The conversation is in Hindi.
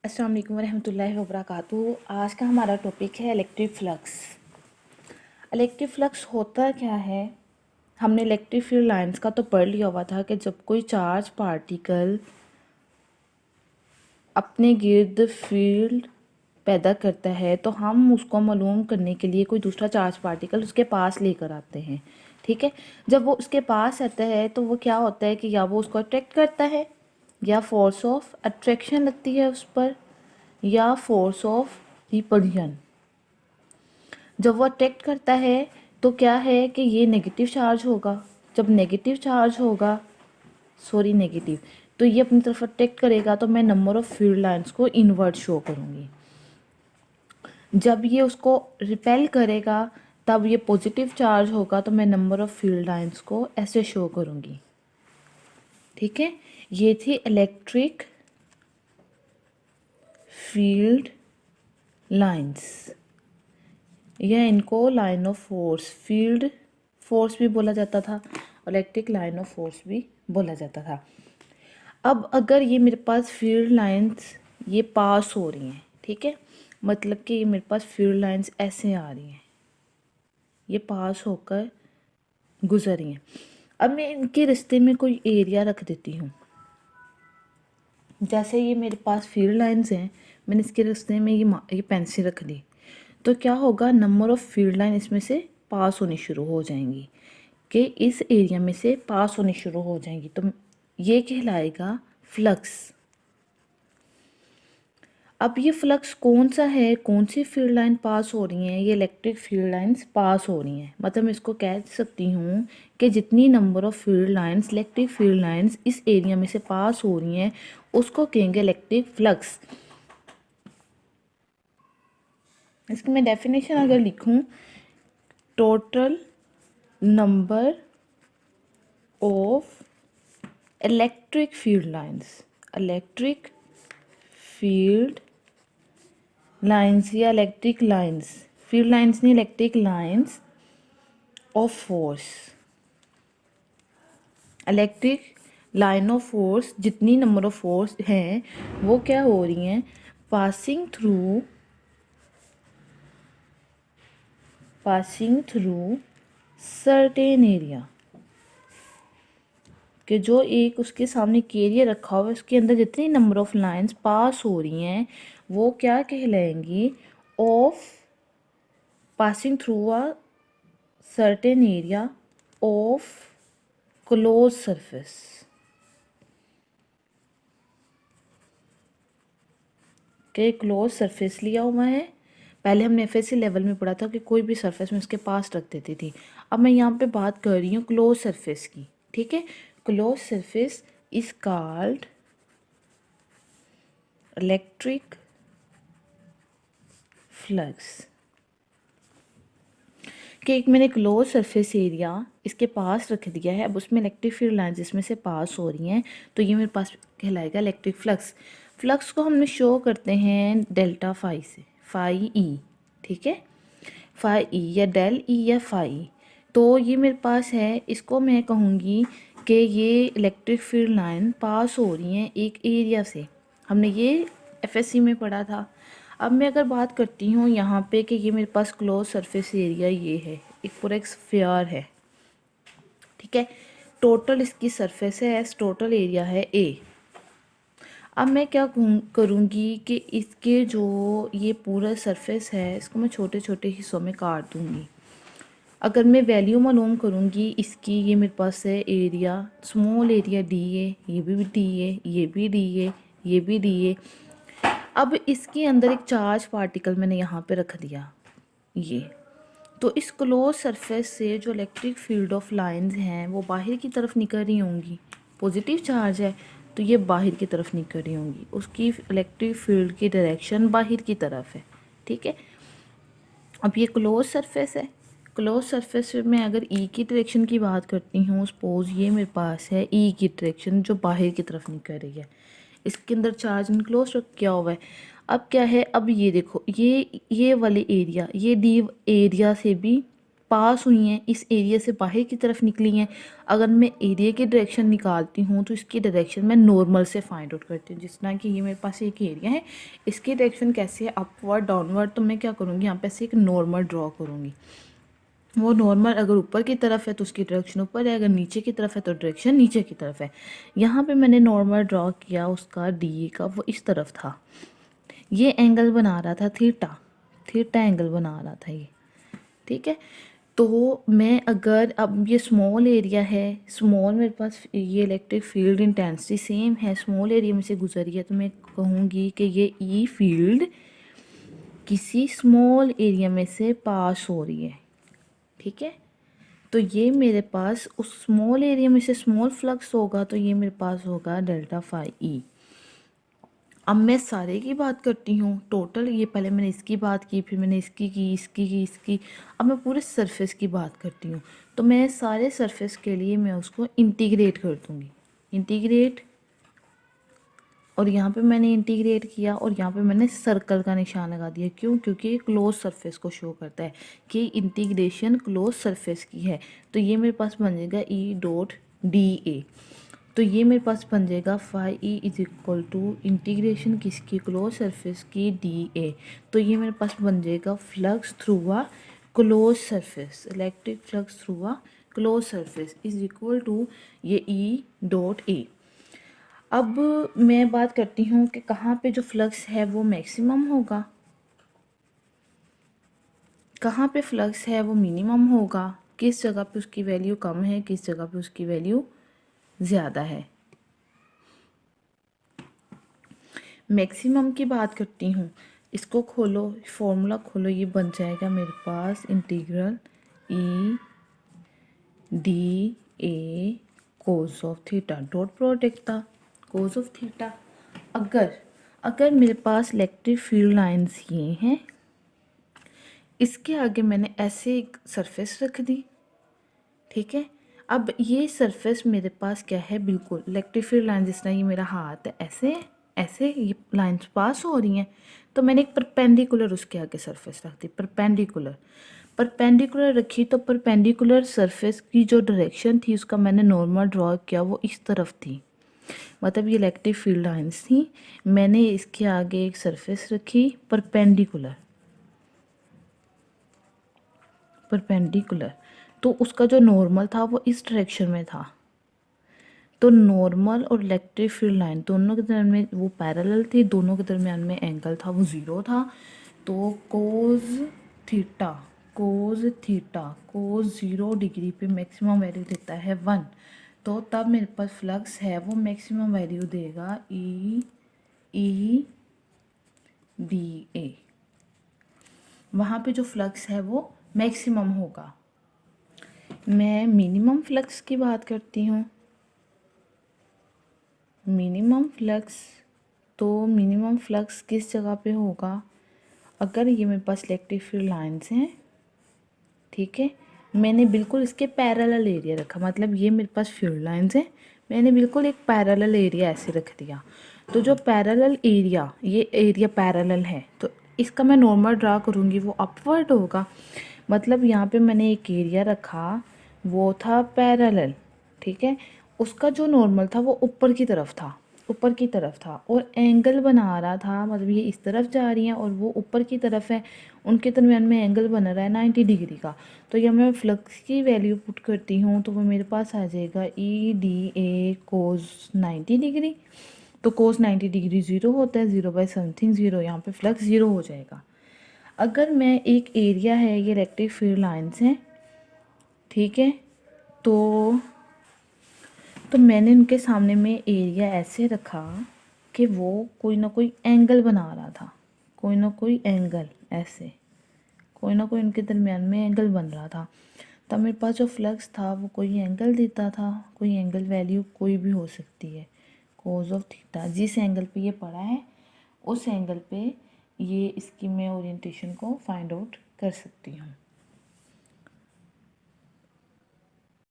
अस्सलाम वालेकुम रहमतुल्लाहि व बरकातुहू। आज का हमारा टॉपिक है इलेक्ट्रिक फ्लक्स। इलेक्ट्रिक फ्लक्स होता क्या है? हमने इलेक्ट्रिक फील्ड लाइंस का तो पढ़ लिया हुआ था कि जब कोई चार्ज पार्टिकल अपने गिर्द फील्ड पैदा करता है तो हम उसको मालूम करने के लिए कोई दूसरा चार्ज पार्टिकल उसके पास लेकर आते हैं। ठीक है, जब वो उसके पास आता है तो वो क्या होता है कि या वो उसको अट्रैक्ट करता है, या फोर्स ऑफ अट्रैक्शन लगती है उस पर, या फोर्स ऑफ रिपल्शन। जब वो अट्रैक्ट करता है तो क्या है कि ये नेगेटिव चार्ज होगा। जब नेगेटिव चार्ज होगा, नेगेटिव, तो ये अपनी तरफ अट्रैक्ट करेगा तो मैं नंबर ऑफ फील्ड लाइंस को इनवर्ट शो करूँगी। जब ये उसको रिपेल करेगा तब ये पॉजिटिव चार्ज होगा तो मैं नंबर ऑफ फील्ड लाइंस को ऐसे शो करूँगी। ठीक है, ये थी इलेक्ट्रिक फील्ड लाइंस, या इनको line of force, field force भी बोला जाता था, इलेक्ट्रिक लाइन ऑफ फोर्स भी बोला जाता था। अब अगर ये मेरे पास फील्ड लाइंस ये पास हो रही हैं, ठीक है, मतलब कि ये मेरे पास फील्ड लाइंस ऐसे आ रही हैं, ये पास होकर गुजर रही हैं। अब मैं इनके रिश्ते में कोई एरिया रख देती हूँ। जैसे ये मेरे पास फील्ड लाइंस हैं, मैंने इसके रिश्ते में ये पेंसिल रख दी, तो क्या होगा, नंबर ऑफ फील्ड लाइन इसमें से पास होनी शुरू हो जाएंगी, कि इस एरिया में से पास होनी शुरू हो जाएंगी, तो ये कहलाएगा फ्लक्स। अब ये फ्लक्स कौन सा है, कौन सी फील्ड लाइन पास हो रही हैं? ये इलेक्ट्रिक फील्ड लाइंस पास हो रही हैं। मतलब मैं इसको कह सकती हूँ कि जितनी number of field lines, electric field lines इस एरिया में से पास हो रही हैं उसको कहेंगे इलेक्ट्रिक फ्लक्स। इसकी मैं डेफिनेशन अगर लिखूं, total number of electric field lines, electric field lines या इलेक्ट्रिक लाइंस, फील्ड लाइंस नहीं, electric lines of force, electric line of force, जितनी नंबर ऑफ फोर्स हैं वो क्या हो रही हैं, पासिंग थ्रू सर्टेन एरिया, कि जो एक उसके सामने एरिया रखा हुआ है उसके अंदर जितनी नंबर ऑफ लाइंस पास हो रही हैं वो क्या कहलाएंगी, of passing through a certain area of close surface. के क्लोज सरफेस लिया हुआ है, पहले हमने एफएससी लेवल में पढ़ा था कि कोई भी सरफेस में उसके पास रख देती थी। अब मैं यहाँ पे बात कर रही हूँ क्लोज सरफेस की। ठीक है, close surface is called electric flux. कि एक मैंने क्लोज सरफेस एरिया इसके पास रख दिया है, अब उसमें इलेक्ट्रिक फील्ड लाइंस जिसमें से पास हो रही हैं तो ये मेरे पास कहलाएगा इलेक्ट्रिक फ्लक्स। फ्लक्स को हमने शो करते हैं डेल्टा फाई से, फाई ई। ठीक है, फाई ई या डेल ई या फाई, तो ये मेरे पास है, इसको मैं कहूँगी कि ये इलेक्ट्रिक फील्ड लाइन पास हो रही हैं एक एरिया से। हमने ये एफएससी में पढ़ा था। अब मैं अगर बात करती हूँ यहाँ पे कि ये मेरे पास क्लोज सरफेस एरिया ये है, एक पूरा एक स्फीयर है। ठीक है, टोटल इसकी सरफेस है एस, टोटल एरिया है ए। अब मैं क्या करूँगी कि इसके जो ये पूरा सरफेस है इसको मैं छोटे छोटे हिस्सों में काट दूँगी। अगर मैं वैल्यू मालूम करूँगी इसकी, ये मेरे पास है area, small area D A, ये भी डी ए, ये भी डी ए, ये भी डी ए। अब इसके अंदर एक चार्ज पार्टिकल मैंने यहाँ पे रख दिया ये, तो इस क्लोज सरफेस से जो इलेक्ट्रिक फील्ड ऑफ लाइंस हैं वो बाहर की तरफ निकल रही होंगी। पॉजिटिव चार्ज है तो ये बाहर की तरफ निकल रही होंगी, उसकी इलेक्ट्रिक फील्ड की डायरेक्शन बाहर की तरफ है। ठीक है, अब ये क्लोज सरफेस है, क्लोज सरफेस में अगर ई की डायरेक्शन की बात करती हूँ, सपोज ये मेरे पास है ई की डायरेक्शन जो बाहर की तरफ निकल रही है, इसके अंदर चार्ज इनक्लोज किया हुआ है। अब क्या है, अब ये देखो, ये वाले एरिया, ये डी एरिया से भी पास हुई हैं, इस एरिया से बाहर की तरफ निकली हैं। अगर मैं एरिया की डायरेक्शन निकालती हूँ तो इसकी डायरेक्शन मैं नॉर्मल से फाइंड आउट करती हूँ। जिस तरह कि ये मेरे पास एक एरिया है, इसकी डायरेक्शन कैसे है, अपवर्ड डाउनवर्ड, तो मैं क्या करूँगी यहाँ पे से एक नॉर्मल ड्रॉ करूँगी। वो नॉर्मल अगर ऊपर की तरफ है तो उसकी डायरेक्शन ऊपर है, अगर नीचे की तरफ है तो डायरेक्शन नीचे की तरफ है। यहाँ पे मैंने नॉर्मल ड्रॉ किया उसका डी का, वो इस तरफ था। ये एंगल बना रहा था थीटा, थीटा एंगल बना रहा था ये, ठीक है। तो मैं अगर अब ये स्मॉल एरिया है, स्मॉल मेरे पास ये इलेक्ट्रिक फील्ड इंटेंसिटी सेम है, स्मॉल एरिया में से गुजर रही है, तो मैं कहूँगी कि ये ई फील्ड किसी स्मॉल एरिया में से पास हो रही है, ठीक है। तो ये मेरे पास उस स्मॉल एरिया में से स्मॉल फ्लक्स होगा, तो ये मेरे पास होगा डेल्टा फाई ई। अब मैं सारे की बात करती हूँ टोटल, ये पहले मैंने इसकी बात की, फिर मैंने इसकी की, इसकी की, इसकी, अब मैं पूरे सरफेस की बात करती हूँ। तो मैं सारे सरफेस के लिए मैं उसको इंटीग्रेट कर दूँगी, इंटीग्रेट, और यहाँ पे मैंने इंटीग्रेट किया और यहाँ पे मैंने सर्कल का निशान लगा दिया। क्यों? क्योंकि ये क्लोज सरफेस को शो करता है कि इंटीग्रेशन क्लोज सरफेस की है। तो ये मेरे पास बन जाएगा ई डॉट डी ए। तो ये मेरे पास बन जाएगा phi E is equal to integration किसकी, क्लोज सरफेस की, डी ए। तो ये मेरे पास बन जाएगा flux through a close surface, electric flux through a close surface is equal to ये ई डॉट ए। अब मैं बात करती हूँ कि कहाँ पे जो फ्लक्स है वो मैक्सिमम होगा, कहाँ पे फ्लक्स है वो मिनिमम होगा, किस जगह पे उसकी वैल्यू कम है, किस जगह पे उसकी वैल्यू ज़्यादा है। मैक्सिमम की बात करती हूँ, इसको खोलो, फॉर्मूला खोलो, ये बन जाएगा मेरे पास integral E D A cos of theta, dot product था कोस ऑफ थीटा। अगर मेरे पास इलेक्ट्रिक फील्ड लाइंस ये हैं, इसके आगे मैंने ऐसे एक सरफेस रख दी, ठीक है। अब ये सरफेस मेरे पास क्या है, बिल्कुल इलेक्ट्रिक फील्ड लाइन, जिस तरह ये मेरा हाथ है, ऐसे ऐसे ये लाइंस पास हो रही हैं, तो मैंने एक परपेंडिकुलर उसके आगे सरफेस रख दी, परपेंडिकुलर, परपेंडिकुलर रखी। तो परपेंडिकुलर सरफेस की जो डायरेक्शन थी उसका मैंने नॉर्मल ड्रॉ किया, वो इस तरफ थी, मतलब ये इलेक्ट्रिक फील्ड लाइंस थी। मैंने इसके आगे एक सरफेस रखी परपेंडिकुलर, परपेंडिकुलर, तो उसका जो नॉर्मल था वो इस डायरेक्शन में था। तो नॉर्मल और इलेक्ट्रिक फील्ड लाइन दोनों के दरमियान में वो पैरेलल थी, दोनों के दरमियान में एंगल था वो ज़ीरो था। तो कोज थीटा, कोज थीटा, कोज 0 डिग्री पे मैक्सिमम वैल्यू देता है 1। तो तब मेरे पास फ्लक्स है वो मैक्सिमम वैल्यू देगा ई डी ए, वहाँ पे जो फ्लक्स है वो मैक्सिमम होगा। मैं मिनिमम फ्लक्स की बात करती हूँ, मिनिमम फ्लक्स, तो मिनिमम फ्लक्स किस जगह पे होगा, अगर ये मेरे पास इलेक्ट्रिक फील्ड लाइंस हैं, ठीक है, मैंने बिल्कुल इसके पैरेलल एरिया रखा, मतलब ये मेरे पास फील्ड लाइंस हैं, मैंने बिल्कुल एक पैरेलल एरिया ऐसे रख दिया। तो जो पैरेलल एरिया, ये एरिया पैरेलल है, तो इसका मैं नॉर्मल ड्रा करूँगी वो अपवर्ड होगा। मतलब यहाँ पे मैंने एक एरिया रखा, वो था पैरेलल, ठीक है, उसका जो नॉर्मल था वो ऊपर की तरफ था, ऊपर की तरफ था, और एंगल बना रहा था, मतलब ये इस तरफ जा रही हैं और वो ऊपर की तरफ है, उनके दरमियान में एंगल बन रहा है 90 डिग्री का। तो जब मैं फ्लक्स की वैल्यू पुट करती हूँ तो वो मेरे पास आ जाएगा ई डी ए कोस 90 डिग्री। तो कोस 90 डिग्री ज़ीरो होता है, 0 बाई समथिंग ज़ीरो, यहाँ पे फ्लक्स ज़ीरो हो जाएगा। अगर मैं एक एरिया है, ये इलेक्ट्रिक फील्ड लाइंस हैं, ठीक है, तो मैंने उनके सामने में एरिया ऐसे रखा कि वो कोई ना कोई एंगल बना रहा था, कोई ना कोई एंगल, ऐसे कोई ना कोई उनके दरमियान में एंगल बन रहा था। तब मेरे पास जो फ्लक्स था वो कोई एंगल देता था, कोई एंगल वैल्यू कोई भी हो सकती है, कोस ऑफ थीटा, जिस एंगल पे ये पड़ा है उस एंगल पे ये इसकी मैं ओरिएंटेशन को फाइंड आउट कर सकती हूँ।